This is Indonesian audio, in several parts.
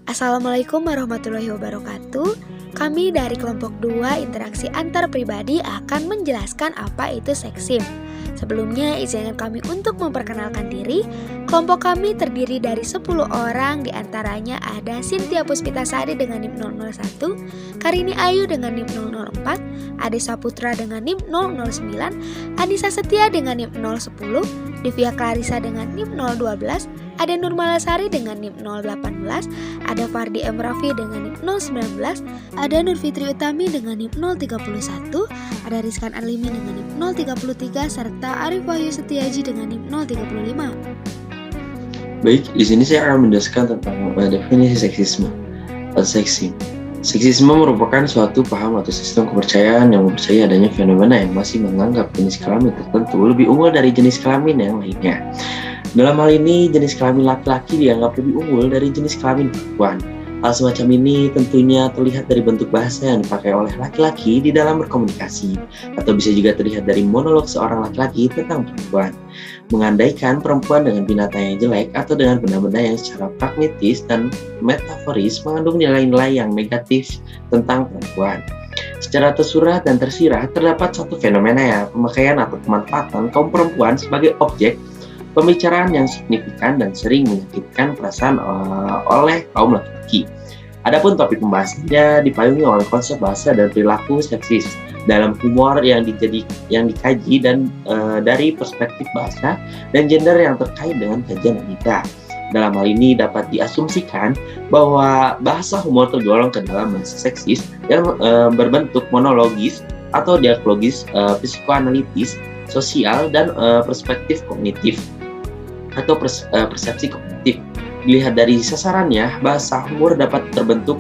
Assalamualaikum warahmatullahi wabarakatuh. Kami dari kelompok 2 interaksi antar pribadi akan menjelaskan apa itu seksim. Sebelumnya izinkan kami untuk memperkenalkan diri. Kelompok kami terdiri dari 10 orang, diantaranya ada Cynthia Puspitasari dengan NIM 001, Karini Ayu dengan NIM 004, Ade Saputra dengan NIM 009, Anissa Setia dengan NIM 010, Divya Clarissa dengan NIM 012, ada Nurmalasari dengan NIM 018, ada Fardi M. Raffi dengan NIM 019, ada Nur Fitri Utami dengan NIM 031, ada Rizkan Arlimi dengan NIM 033, serta Arif Wahyu Setiaji dengan NIM 035. Baik, di sini saya akan menjelaskan tentang definisi seksisme atau seksim. Seksisme merupakan suatu paham atau sistem kepercayaan yang mempercayai adanya fenomena yang masih menganggap jenis kelamin tertentu lebih unggul dari jenis kelamin yang lainnya. Dalam hal ini, jenis kelamin laki-laki dianggap lebih unggul dari jenis kelamin perempuan. Hal semacam ini tentunya terlihat dari bentuk bahasa yang dipakai oleh laki-laki di dalam berkomunikasi, atau bisa juga terlihat dari monolog seorang laki-laki tentang perempuan, mengandaikan perempuan dengan binatang yang jelek atau dengan benda-benda yang secara pragmatis dan metaforis mengandung nilai-nilai yang negatif tentang perempuan. Secara tersurat dan tersirat, terdapat satu fenomena ya, pemakaian atau pemanfaatan kaum perempuan sebagai objek pembicaraan yang signifikan dan sering menyakitkan perasaan oleh kaum laki-laki. Adapun topik pembahasannya dipayungi oleh konsep bahasa dan perilaku seksis dalam humor yang dikaji dan dari perspektif bahasa dan gender yang terkait dengan kajian wanita. Dalam hal ini dapat diasumsikan bahwa bahasa humor tergolong ke dalam bahasa seksis yang berbentuk monologis atau dialogis, psikoanalitis, sosial, dan perspektif kognitif atau persepsi kognitif. Dilihat dari sasarannya, bahasa humor dapat terbentuk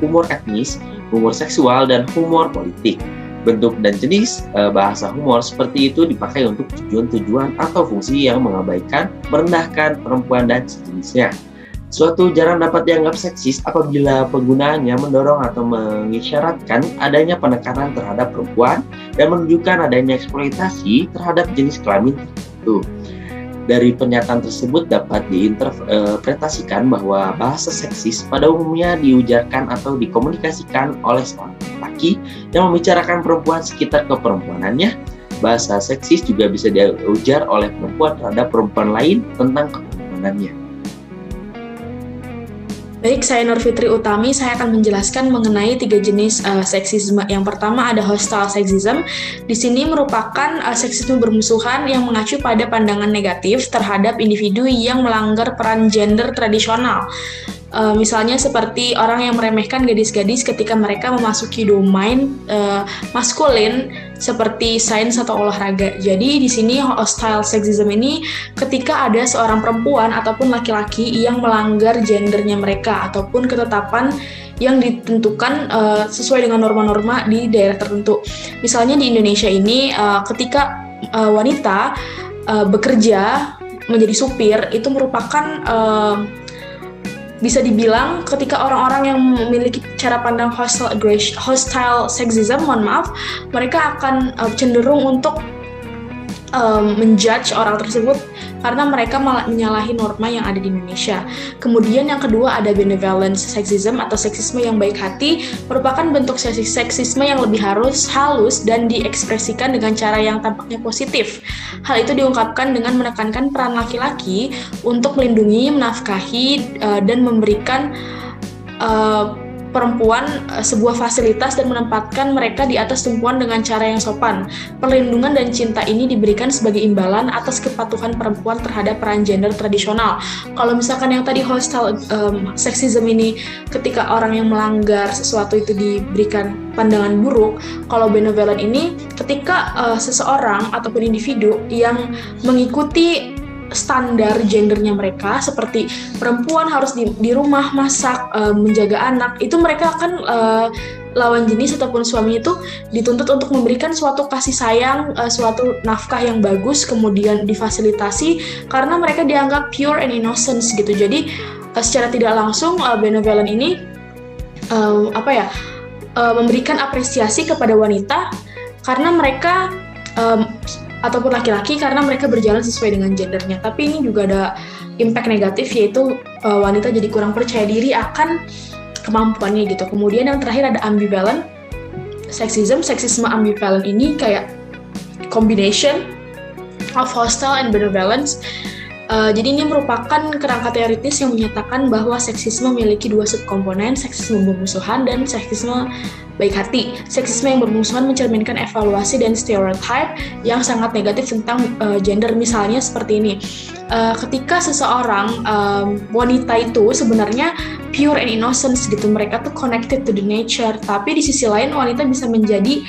humor etnis, humor seksual, dan humor politik. Bentuk dan jenis bahasa humor seperti itu dipakai untuk tujuan-tujuan atau fungsi yang mengabaikan, merendahkan perempuan dan sejenisnya. Suatu ujaran dapat dianggap seksis apabila penggunaannya mendorong atau mengisyaratkan adanya penekanan terhadap perempuan dan menunjukkan adanya eksploitasi terhadap jenis kelamin tertentu. Dari pernyataan tersebut dapat diinterpretasikan bahwa bahasa seksis pada umumnya diujarkan atau dikomunikasikan oleh seorang laki yang membicarakan perempuan sekitar keperempuanannya. Bahasa seksis juga bisa diujar oleh perempuan terhadap perempuan lain tentang keperempuanannya. Baik, saya Nur Fitri Utami, saya akan menjelaskan mengenai 3 jenis seksisme. Yang pertama ada hostile sexism. Di sini merupakan seksisme bermusuhan yang mengacu pada pandangan negatif terhadap individu yang melanggar peran gender tradisional. Misalnya seperti orang yang meremehkan gadis-gadis ketika mereka memasuki domain maskulin seperti sains atau olahraga. Jadi di sini hostile sexism ini ketika ada seorang perempuan ataupun laki-laki yang melanggar gendernya mereka ataupun ketetapan yang ditentukan sesuai dengan norma-norma di daerah tertentu. Misalnya di Indonesia ini ketika wanita bekerja menjadi supir itu merupakan bisa dibilang ketika orang-orang yang memiliki cara pandang hostile sexism, mereka akan cenderung untuk menjudge orang tersebut karena mereka menyalahi norma yang ada di Indonesia. Kemudian yang kedua ada benevolent sexism atau seksisme yang baik hati, merupakan bentuk seksisme yang lebih halus dan diekspresikan dengan cara yang tampaknya positif. Hal itu diungkapkan dengan menekankan peran laki-laki untuk melindungi, menafkahi, dan memberikan perempuan sebuah fasilitas dan menempatkan mereka di atas tumpuan dengan cara yang sopan. Perlindungan dan cinta ini diberikan sebagai imbalan atas kepatuhan perempuan terhadap peran gender tradisional. Kalau misalkan yang tadi hostile sexism ini ketika orang yang melanggar sesuatu itu diberikan pandangan buruk, kalau benevolent ini ketika seseorang ataupun individu yang mengikuti standar gendernya mereka seperti perempuan harus di rumah masak, menjaga anak, itu mereka akan lawan jenis ataupun suami itu dituntut untuk memberikan suatu kasih sayang, suatu nafkah yang bagus, kemudian difasilitasi karena mereka dianggap pure and innocence gitu. Jadi secara tidak langsung benevolent ini memberikan apresiasi kepada wanita karena mereka ataupun laki-laki karena mereka berjalan sesuai dengan gendernya. Tapi ini juga ada impact negatif, yaitu wanita jadi kurang percaya diri akan kemampuannya gitu. Kemudian yang terakhir ada ambivalent sexism. Seksisme ambivalent ini kayak combination of hostile and benevolence. Jadi ini merupakan kerangka teoritis yang menyatakan bahwa seksisme memiliki dua subkomponen, seksisme bermusuhan dan seksisme baik hati. Seksisme yang bermusuhan mencerminkan evaluasi dan stereotype yang sangat negatif tentang gender. Misalnya seperti ini, ketika seseorang wanita itu sebenarnya pure and innocent gitu, mereka tuh connected to the nature, tapi di sisi lain wanita bisa menjadi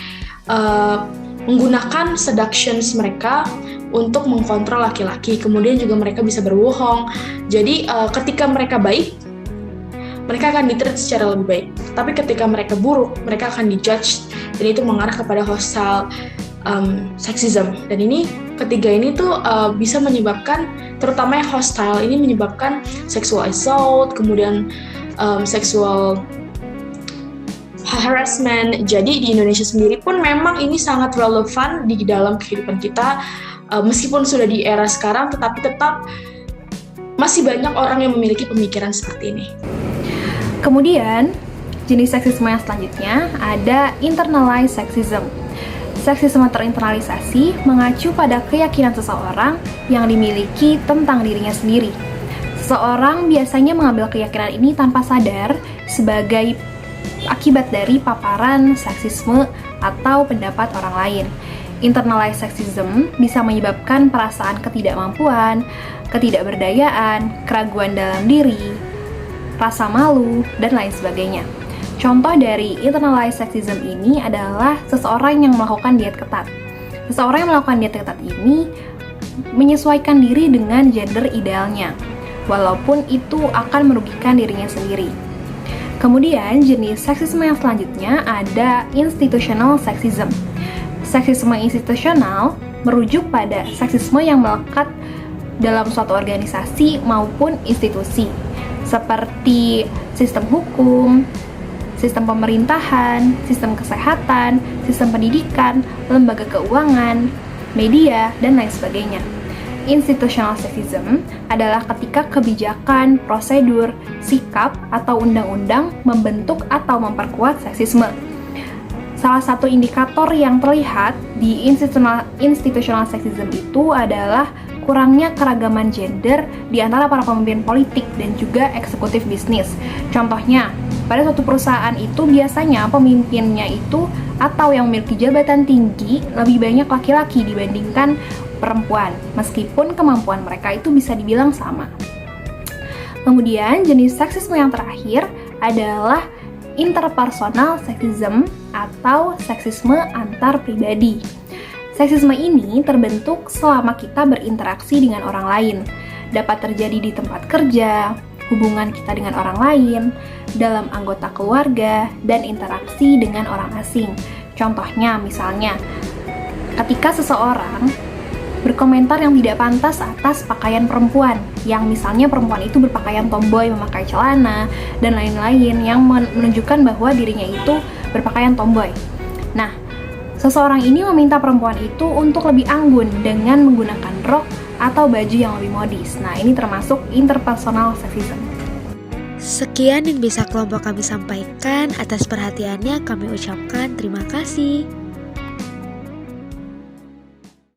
menggunakan seductions mereka untuk mengkontrol laki-laki. Kemudian juga mereka bisa berbohong. Jadi ketika mereka baik, mereka akan di-treat secara lebih baik. Tapi ketika mereka buruk, mereka akan di-judge, dan itu mengarah kepada hostile sexism. Dan ini ketiga ini tuh bisa menyebabkan, terutama yang hostile ini menyebabkan sexual assault, kemudian sexual harassment. Jadi di Indonesia sendiri pun memang ini sangat relevan di dalam kehidupan kita. Meskipun sudah di era sekarang, tetapi tetap masih banyak orang yang memiliki pemikiran seperti ini. Kemudian, jenis seksisme yang selanjutnya ada internalized sexism. Seksisme terinternalisasi mengacu pada keyakinan seseorang yang dimiliki tentang dirinya sendiri. Seseorang biasanya mengambil keyakinan ini tanpa sadar sebagai akibat dari paparan seksisme atau pendapat orang lain. Internalized sexism bisa menyebabkan perasaan ketidakmampuan, ketidakberdayaan, keraguan dalam diri, rasa malu, dan lain sebagainya. Contoh dari internalized sexism ini adalah seseorang yang melakukan diet ketat. Seseorang yang melakukan diet ketat ini menyesuaikan diri dengan gender idealnya, walaupun itu akan merugikan dirinya sendiri. Kemudian jenis seksisme yang selanjutnya ada institutional sexism. Seksisme institusional merujuk pada seksisme yang melekat dalam suatu organisasi maupun institusi, seperti sistem hukum, sistem pemerintahan, sistem kesehatan, sistem pendidikan, lembaga keuangan, media, dan lain sebagainya. Institutional sexism adalah ketika kebijakan, prosedur, sikap, atau undang-undang membentuk atau memperkuat seksisme. Salah satu indikator yang terlihat di institutional sexism itu adalah kurangnya keragaman gender di antara para pemimpin politik dan juga eksekutif bisnis. Contohnya, pada suatu perusahaan itu biasanya pemimpinnya itu atau yang memiliki jabatan tinggi lebih banyak laki-laki dibandingkan perempuan, meskipun kemampuan mereka itu bisa dibilang sama. Kemudian jenis seksisme yang terakhir adalah interpersonal sexism atau seksisme antar pribadi. Seksisme ini terbentuk selama kita berinteraksi dengan orang lain. Dapat terjadi di tempat kerja, hubungan kita dengan orang lain, dalam anggota keluarga, dan interaksi dengan orang asing. Contohnya misalnya, ketika seseorang berkomentar yang tidak pantas atas pakaian perempuan, yang misalnya perempuan itu berpakaian tomboy, memakai celana, dan lain-lain yang menunjukkan bahwa dirinya itu berpakaian tomboy. Nah, seseorang ini meminta perempuan itu untuk lebih anggun dengan menggunakan rok atau baju yang lebih modis. Nah, ini termasuk interpersonal sexism. Sekian yang bisa kelompok kami sampaikan. Atas perhatiannya kami ucapkan terima kasih.